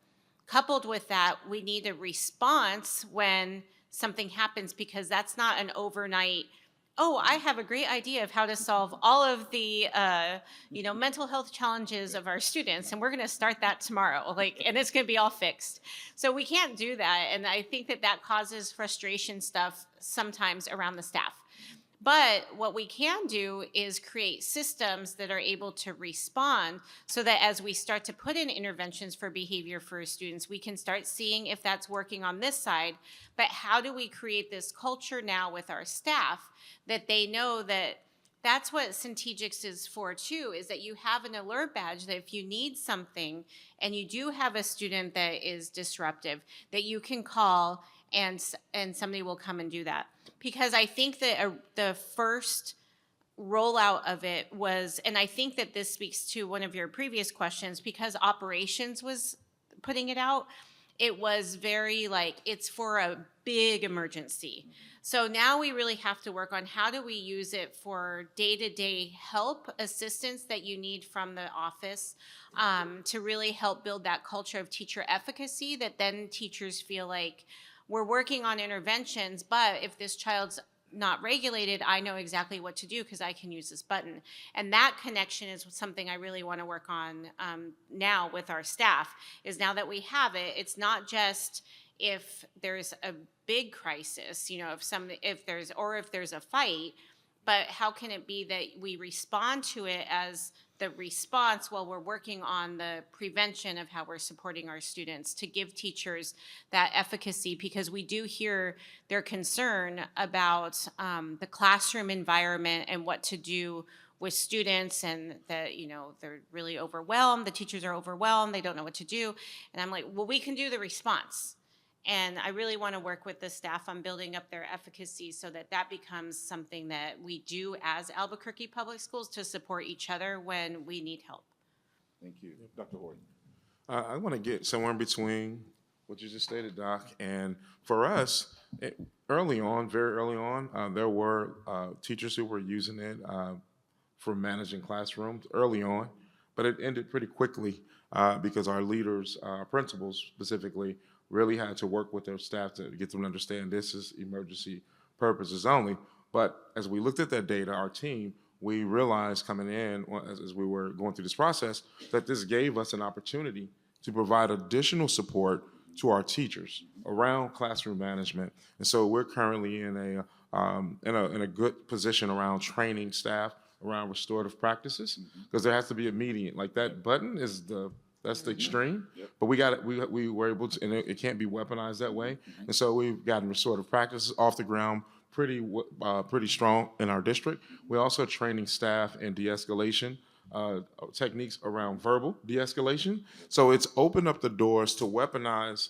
Coupled with that, we need a response when something happens, because that's not an overnight, oh, I have a great idea of how to solve all of the, mental health challenges of our students, and we're going to start that tomorrow, and it's going to be all fixed. So we can't do that, and I think that causes frustration stuff sometimes around the staff. But what we can do is create systems that are able to respond so that as we start to put in interventions for behavior for students, we can start seeing if that's working on this side. But how do we create this culture now with our staff that they know that that's what Centegix is for too, is that you have an alert badge that if you need something and you do have a student that is disruptive, that you can call and somebody will come and do that. Because I think that the first rollout of it was, and I think that this speaks to one of your previous questions, because operations was putting it out, it was very it's for a big emergency. So now we really have to work on how do we use it for day-to-day help, assistance that you need from the office to really help build that culture of teacher efficacy, that then teachers feel like we're working on interventions, but if this child's not regulated, I know exactly what to do because I can use this button. And that connection is something I really want to work on now with our staff, is now that we have it, it's not just if there's a big crisis, if there's a fight, but how can it be that we respond to it as the response while we're working on the prevention of how we're supporting our students to give teachers that efficacy, because we do hear their concern about the classroom environment and what to do with students, and that they're really overwhelmed, the teachers are overwhelmed, they don't know what to do. And I'm like, well, we can do the response. And I really want to work with the staff on building up their efficacy so that becomes something that we do as Albuquerque Public Schools to support each other when we need help. Thank you. Dr. Horton. I want to get somewhere in between what you just stated, Doc. And for us, very early on, there were teachers who were using it for managing classrooms early on, but it ended pretty quickly because our leaders, our principals specifically, really had to work with their staff to get them to understand this is emergency purposes only. But as we looked at that data, our team, we realized coming in as we were going through this process that this gave us an opportunity to provide additional support to our teachers around classroom management. And so we're currently in a good position around training staff around restorative practices, because there has to be immediate, that button is the That's the extreme. But we got it. We were able to, and it can't be weaponized that way. And so we've gotten sort of practices off the ground pretty strong in our district. We're also training staff in de-escalation techniques around verbal de-escalation. So it's opened up the doors to weaponize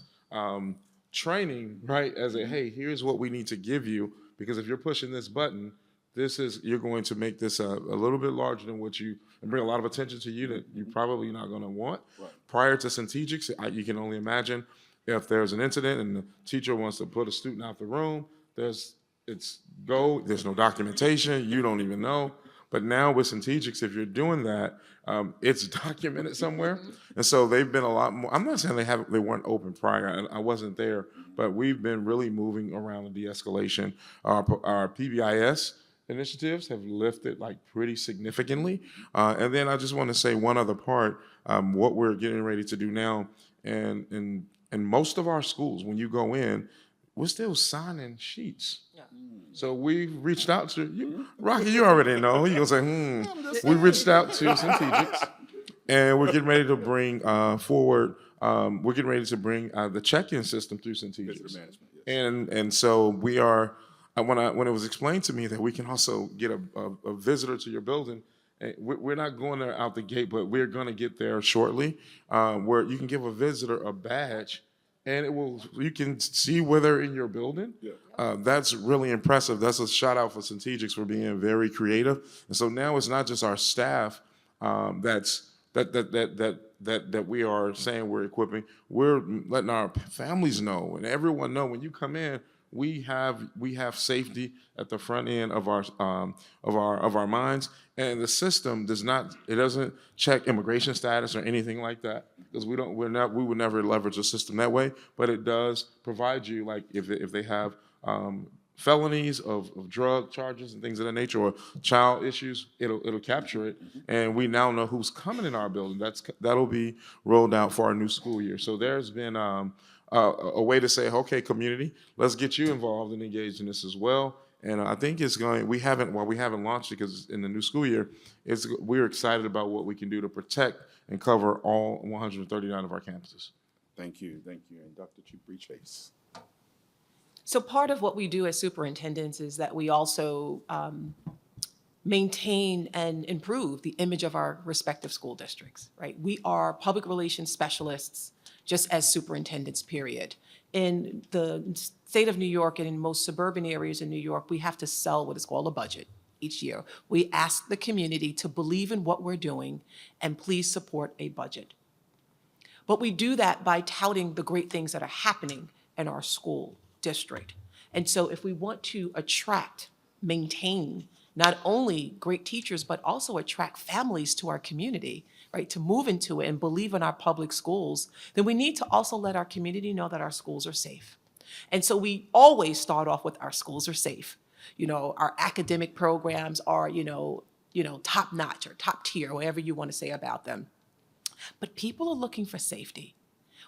training, right? As a, hey, here's what we need to give you, because if you're pushing this button, you're going to make this a little bit larger than what you, and bring a lot of attention to you that you're probably not going to want. Right. Prior to Centegics, you can only imagine if there's an incident and the teacher wants to put a student out the room, there's no documentation, you don't even know. But now with Centegics, if you're doing that, it's documented somewhere. And so they've been a lot more, I'm not saying they weren't open prior, I wasn't there, but we've been really moving around the de-escalation. Our PBIS initiatives have lifted like pretty significantly. And then I just want to say one other part, what we're getting ready to do now, and in most of our schools, when you go in, we're still signing sheets. Yeah. So we reached out to you, Rocky. You already know. You're gonna say, We reached out to Centegics, and we're getting ready to bring forward. We're getting ready to bring the check-in system through Centegics, and so we are. When it was explained to me that we can also get a visitor to your building, we're not going there out the gate, but we're going to get there shortly, where you can give a visitor a badge. And you can see where they're in your building. Yeah. That's really impressive. That's a shout out for Centegics for being very creative. And so now it's not just our staff that we are saying we're equipping. We're letting our families know and everyone know when you come in, we have safety at the front end of our minds, and the system doesn't check immigration status or anything like that, because we would never leverage a system that way. But it does provide you, like if they have felonies of drug charges and things of that nature, or child issues, it'll capture it, and we now know who's coming in our building. That'll be rolled out for our new school year. So there's been a way to say, okay, community, let's get you involved and engaged in this as well. And I think we haven't launched it because in the new school year, we're excited about what we can do to protect and cover all 139 of our campuses. Thank you. And Dr. Dupree-Chase. So part of what we do as superintendents is that we also maintain and improve the image of our respective school districts, right? We are public relations specialists, just as superintendents, period. In the state of New York and in most suburban areas in New York, we have to sell what is called a budget each year. We ask the community to believe in what we're doing and please support a budget. But we do that by touting the great things that are happening in our school district. And so if we want to attract, maintain, not only great teachers, but also attract families to our community, right, to move into it and believe in our public schools, then we need to also let our community know that our schools are safe. And so we always start off with our schools are safe. You know, our academic programs are, top notch or top tier, whatever you want to say about them. But people are looking for safety.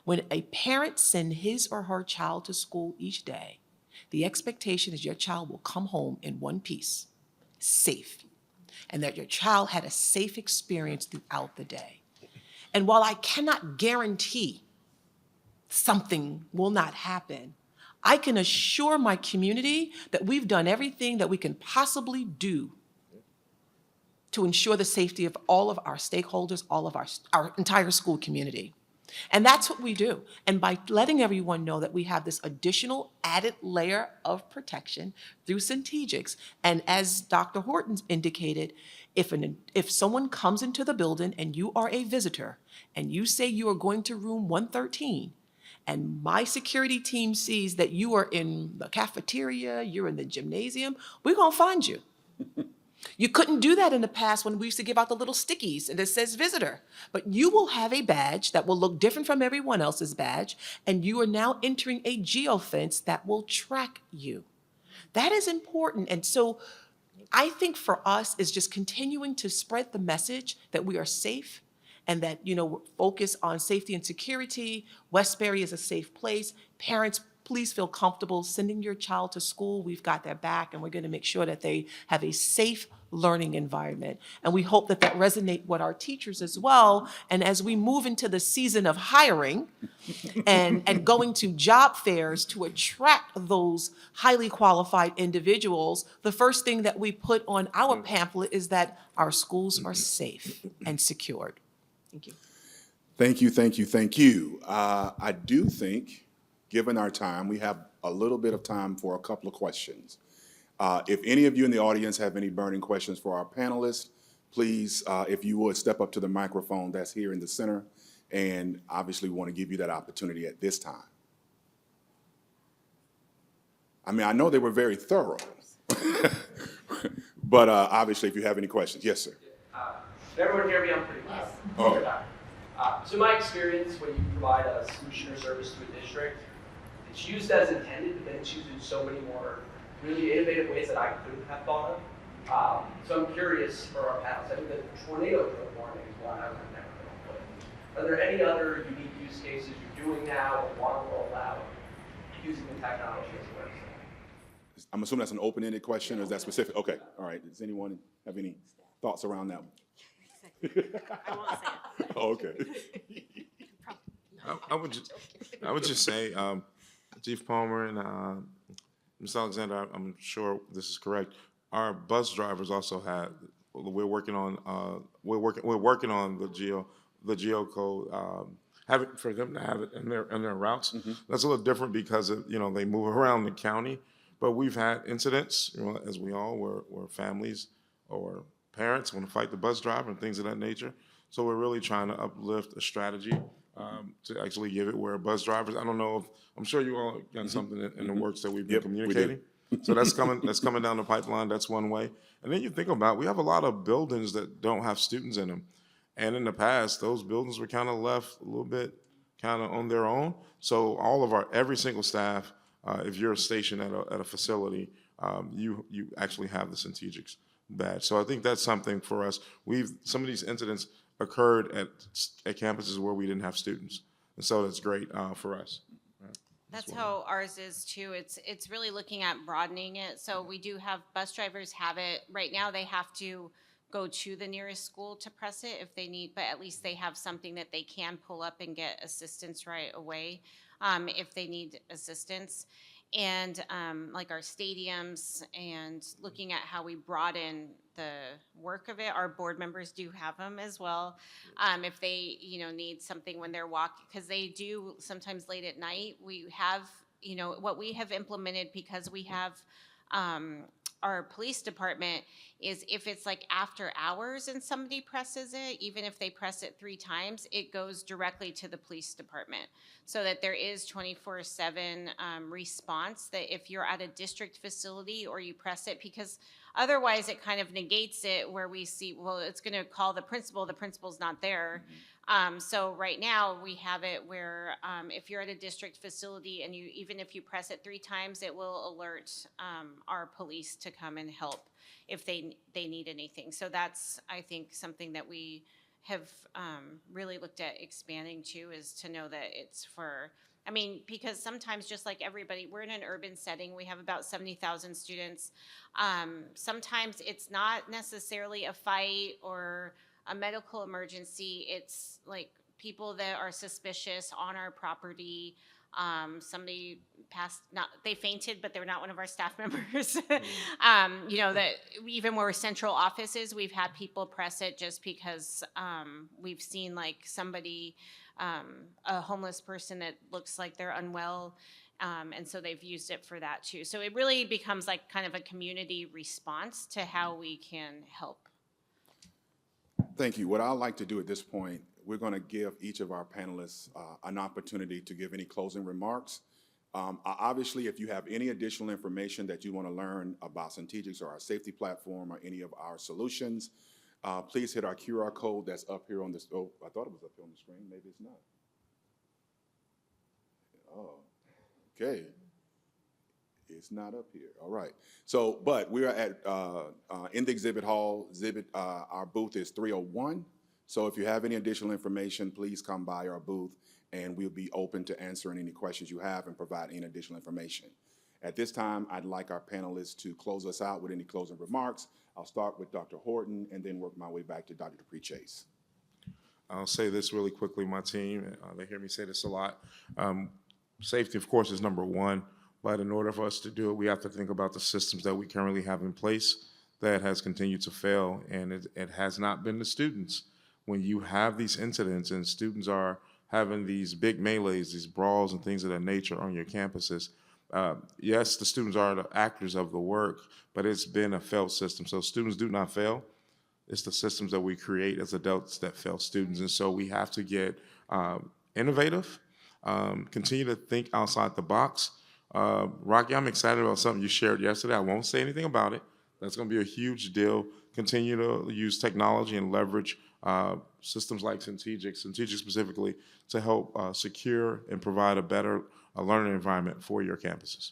When a parent sends his or her child to school each day, the expectation is your child will come home in one piece, safe, and that your child had a safe experience throughout the day. And while I cannot guarantee something will not happen, I can assure my community that we've done everything that we can possibly do to ensure the safety of all of our stakeholders, all of our entire school community. And that's what we do. And by letting everyone know that we have this additional added layer of protection through Centegics, and as Dr. Horton indicated, if someone comes into the building and you are a visitor and you say you are going to room 113, and my security team sees that you are in the cafeteria, you're in the gymnasium, we're going to find you. You couldn't do that in the past when we used to give out the little stickies and it says visitor. But you will have a badge that will look different from everyone else's badge, and you are now entering a geofence that will track you. That is important. And so I think for us is just continuing to spread the message that we are safe and that, focus on safety and security. Westbury is a safe place. Parents, please feel comfortable sending your child to school. We've got their back, and we're going to make sure that they have a safe learning environment. And we hope that that resonates with our teachers as well. And as we move into the season of hiring and going to job fairs to attract those highly qualified individuals, the first thing that we put on our pamphlet is that our schools are safe and secured. Thank you. Thank you, thank you, thank you. I do think, given our time, we have a little bit of time for a couple of questions. If any of you in the audience have any burning questions for our panelists, please, if you would, step up to the microphone that's here in the center, and obviously we want to give you that opportunity at this time. I mean, I know they were very thorough, but obviously if you have any questions. Yes, sir. Everyone hear me? I'm pretty loud. Okay. So my experience, when you provide a solution or service to a district, it's used as intended, but then it's used in so many more really innovative ways that I couldn't have thought of. So I'm curious for our panels. I think the tornado drill warning is one I've never been on with. Are there any other unique use cases you're doing now or want to roll out using the technology as a website? I'm assuming that's an open-ended question, or is that specific? Okay, all right. Does anyone have any thoughts around that one? I won't say it. Oh, okay. I would just say, Chief Palmer and Ms. Alexander, I'm sure this is correct. Our bus drivers also had. We're working on the geo code. For them to have it in their routes. Mm-hmm. That's a little different because they move around the county. But we've had incidents, as we all where families or parents want to fight the bus driver and things of that nature. So we're really trying to uplift a strategy to actually give it where bus drivers. I don't know if I'm sure you all got something in the works that we've been communicating. So that's coming down the pipeline. That's one way. And then you think about, we have a lot of buildings that don't have students in them, and in the past those buildings were kind of left a little bit kind of on their own. So every single staff, if you're stationed at a facility, you actually have the Centegix badge. So I think that's something for us. Some of these incidents occurred at campuses where we didn't have students, and so that's great for us. That's how ours is too. It's really looking at broadening it. So we do have bus drivers have it. Right now they have to go to the nearest school to press it if they need, but at least they have something that they can pull up and get assistance right away if they need assistance. And like our stadiums and looking at how we broaden the work of it. Our board members do have them as well. If they, need something when they're walking, because they do sometimes late at night. We have, what we have implemented because we have our police department is if it's like after hours and somebody presses it, even if they press it 3 times, it goes directly to the police department. So that there is 24/7 response, that if you're at a district facility or you press it, because otherwise it kind of negates it where we see, well, it's going to call the principal's not there. So right now we have it where if you're at a district facility and even if you press it 3 times, it will alert our police to come and help if they need anything. So that's, I think, something that we have really looked at expanding to, is to know that it's for, because sometimes, just like everybody, we're in an urban setting. We have about 70,000 students. Sometimes it's not necessarily a fight or a medical emergency. It's like people that are suspicious on our property. Somebody they fainted, but they were not one of our staff members. That even where central office is, we've had people press it just because we've seen like somebody, a homeless person that looks like they're unwell. And so they've used it for that too. So it really becomes like kind of a community response to how we can help. Thank you. What I'd like to do at this point, we're going to give each of our panelists an opportunity to give any closing remarks. Obviously, if you have any additional information that you want to learn about Centegix or our safety platform or any of our solutions, please hit our QR code that's up here on this. Oh, I thought it was up here on the screen. Maybe it's not. Oh, okay. It's not up here. All right. So, but we are at in the exhibit hall. Our booth is 301. So if you have any additional information, please come by our booth, and we'll be open to answering any questions you have and provide any additional information. At this time, I'd like our panelists to close us out with any closing remarks. I'll start with Dr. Horton and then work my way back to Dr. Dupree Chase. I'll say this really quickly, my team, they hear me say this a lot. Safety, of course, is number one, but in order for us to do it, we have to think about the systems that we currently have in place that has continued to fail, and it has not been the students. When you have these incidents and students are having these big melees, these brawls and things of that nature on your campuses, yes, the students are the actors of the work, but it's been a failed system. So students do not fail. It's the systems that we create as adults that fail students. And so we have to get innovative, continue to think outside the box. Rocky, I'm excited about something you shared yesterday. I won't say anything about it. That's going to be a huge deal. Continue to use technology and leverage systems like Centegix specifically, to help secure and provide a better learning environment for your campuses.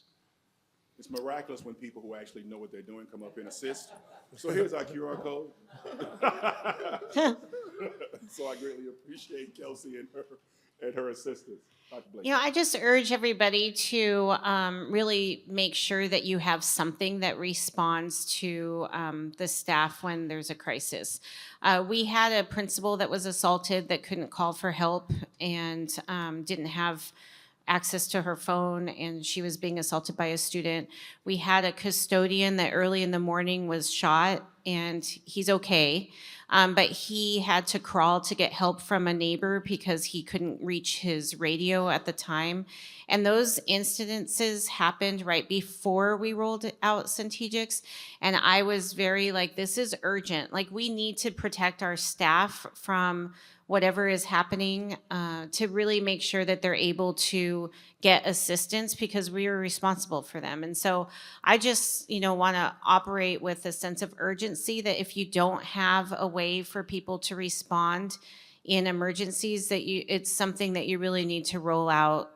It's miraculous when people who actually know what they're doing come up and assist. So here's our QR code. So I greatly appreciate Kelsey and her assistance. Dr. Blakey. I just urge everybody to really make sure that you have something that responds to the staff when there's a crisis. We had a principal that was assaulted that couldn't call for help and didn't have access to her phone, and she was being assaulted by a student. We had a custodian that early in the morning was shot, and he's okay, but he had to crawl to get help from a neighbor because he couldn't reach his radio at the time. And those incidences happened right before we rolled out Centegix, and I was very like, this is urgent. Like, we need to protect our staff from whatever is happening, to really make sure that they're able to get assistance, because we are responsible for them. And so I just, want to operate with a sense of urgency that if you don't have a way for people to respond in emergencies, that it's something that you really need to roll out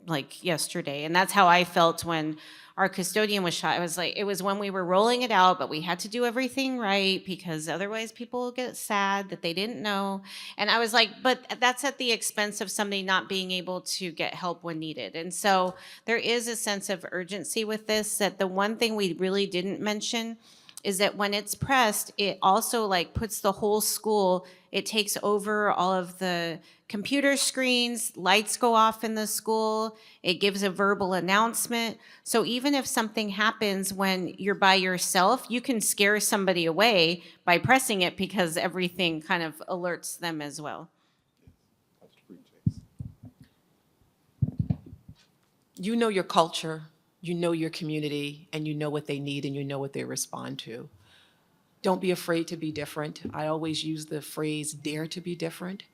like yesterday. And that's how I felt when our custodian was shot. It was when we were rolling it out, but we had to do everything right, because otherwise people get sad that they didn't know. And I was like, but that's at the expense of somebody not being able to get help when needed. And so there is a sense of urgency with this, that the one thing we really didn't mention is that when it's pressed, it also puts the whole school, it takes over all of the computer screens, lights go off in the school, it gives a verbal announcement. So even if something happens when you're by yourself, you can scare somebody away by pressing it, because everything kind of alerts them as well. You know your culture, you know your community, and you know what they need, and you know what they respond to. Don't be afraid to be different. I always use the phrase, dare to be different.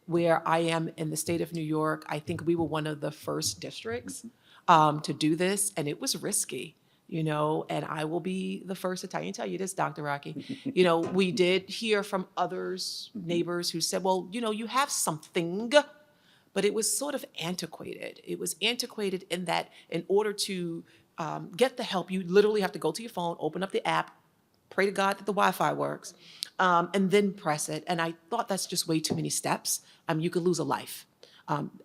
Where I am in the state of New York, I think we were one of the first districts to do this, and it was risky, and I will be the first to tell you this, Dr. Rocky. We did hear from others, neighbors, who said, well, you have something, but it was sort of antiquated. It was antiquated in that in order to get the help, you literally have to go to your phone, open up the app, pray to God that the Wi-Fi works, and then press it. And I thought that's just way too many steps. You could lose a life.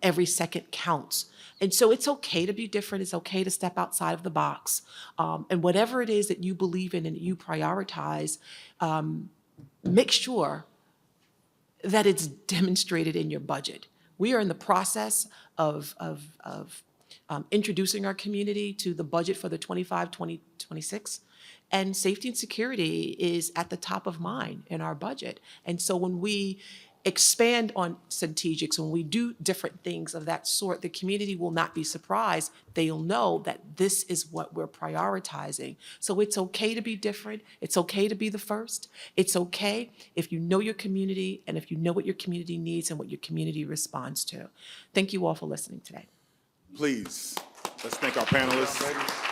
Every second counts. And so it's okay to be different. It's okay to step outside of the box. And whatever it is that you believe in and you prioritize, make sure that it's demonstrated in your budget. We are in the process of introducing our community to the budget for the 25-26. And safety and security is at the top of mind in our budget. And so when we expand on Centegix, when we do different things of that sort, the community will not be surprised. They'll know that this is what we're prioritizing. So it's okay to be different. It's okay to be the first. It's okay if you know your community and if you know what your community needs and what your community responds to. Thank you all for listening today. Please, let's thank our panelists.